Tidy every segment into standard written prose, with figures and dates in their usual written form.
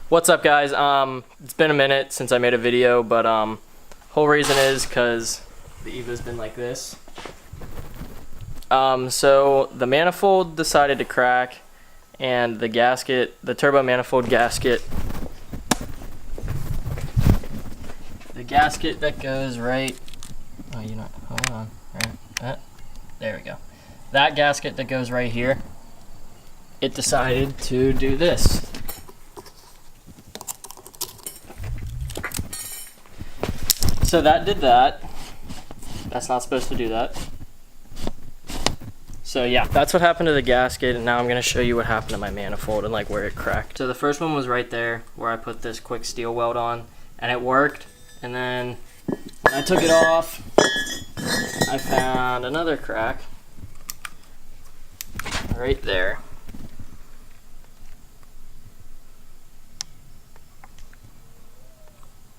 What's up, guys? It's been a minute since I made a video, but whole reason is because the Evo's been like this. So the manifold decided to crack, and the gasket, the turbo manifold gasket, the gasket that goes right, oh, you know, hold on, right, there we go. That gasket that goes right here, it decided to do this. So that did that. That's not supposed to do that. So yeah, that's what happened to the gasket, and now I'm gonna show you what happened to my manifold and like where it cracked. So the first one was right there where I put this quick steel weld on, and it worked. And then when I took it off, I found another crack right there.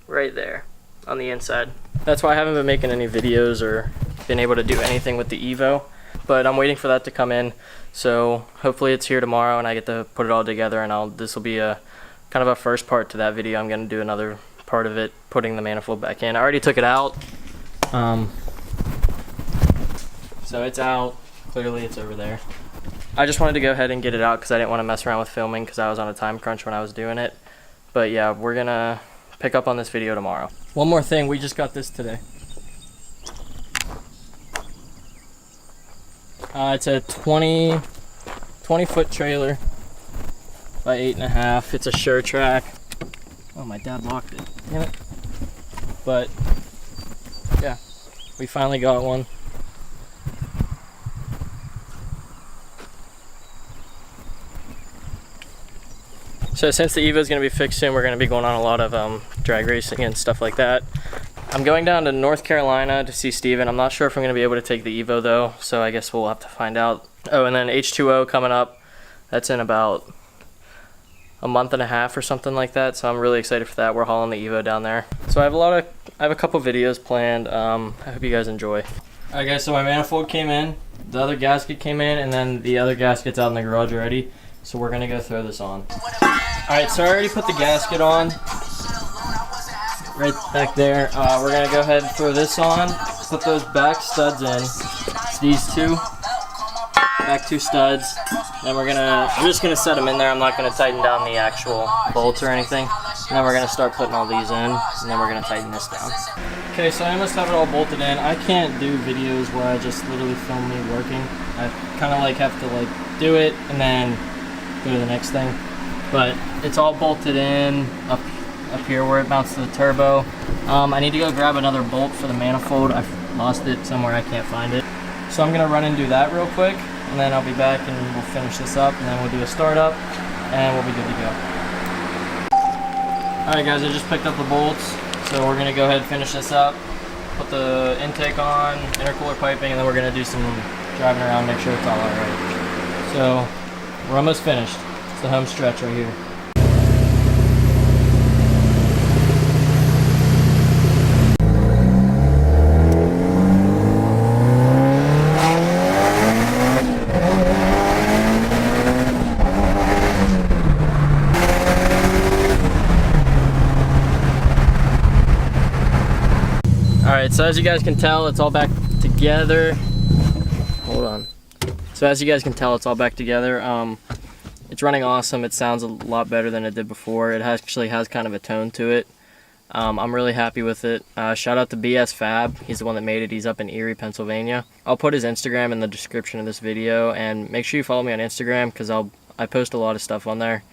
Right there on the inside. That's why I haven't been making any videos or been able to do anything with the Evo, but I'm waiting for that to come in. So hopefully it's here tomorrow and I get to put it all together, and this will be a kind of a first part to that video. I'm going to do another part of it, putting the manifold back in. I already took it out. So it's out. Clearly it's over there. I just wanted to go ahead and get it out because I didn't want to mess around with filming because I was on a time crunch when I was doing it. But yeah, we're going to pick up on this video tomorrow. One more thing, we just got this today. It's a 20 foot trailer by 8.5. It's a sure track. Oh, my dad locked it. Damn it. But yeah, we finally got one. So since the Evo is going to be fixed soon, we're going to be going on a lot of drag racing and stuff like that. I'm going down to North Carolina to see Steven. I'm not sure if I'm going to be able to take the Evo though, so I guess we'll have to find out. Oh, and then H2O coming up. That's in about a month and a half or something like that, so I'm really excited for that. We're hauling the Evo down there. So I have a couple videos planned. I hope you guys enjoy. Alright guys, so my manifold came in, the other gasket came in, and then the other gasket's out in the garage already. So we're gonna go throw this on. Alright, so I already put the gasket on right back there. We're gonna go ahead and throw this on, put those back studs in. It's these two, back two studs. And I'm just gonna set them in there. I'm not gonna tighten down the actual bolts or anything. And then we're gonna start putting all these in, and then we're gonna tighten this down. Okay, so I almost have it all bolted in. I can't do videos where I just literally film me working. I kind of like have to like do it and then go to the next thing. But it's all bolted in up here where it mounts to the turbo. I need to go grab another bolt for the manifold. I've lost it somewhere, I can't find it. So I'm gonna run and do that real quick, and then I'll be back and we'll finish this up, and then we'll do a startup and we'll be good to go. Alright guys, I just picked up the bolts, so we're gonna go ahead and finish this up, put the intake on, intercooler piping, and then we're gonna do some driving around, make sure it's all alright. So we're almost finished. It's the home stretch right here. Alright, so as you guys can tell, it's all back together. Hold on. So as you guys can tell, it's all back together. It's running awesome. It sounds a lot better than it did before. It actually has kind of a tone to it. I'm really happy with it. Shout out to BS Fab. He's the one that made it. He's up in Erie, Pennsylvania. I'll put his Instagram in the description of this video, and make sure you follow me on Instagram because I post a lot of stuff on there.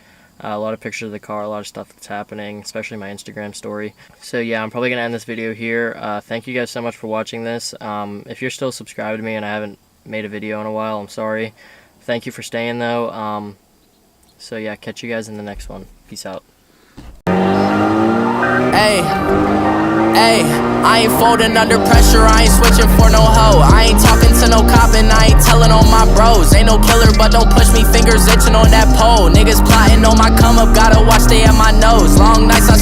A lot of pictures of the car, a lot of stuff that's happening, especially my Instagram story. So yeah, I'm probably going to end this video here. Thank you guys so much for watching this. If you're still subscribed to me and I haven't made a video in a while, I'm sorry. Thank you for staying though. So yeah, catch you guys in the next one. Peace out. Hey, I ain't folding under pressure, I ain't switching for no hoe. I ain't talking to no cop and I ain't telling on my bros. Ain't no killer, but don't push me, fingers itching on that pole. Niggas plotting on my come up, gotta watch they at my nose. Long nights I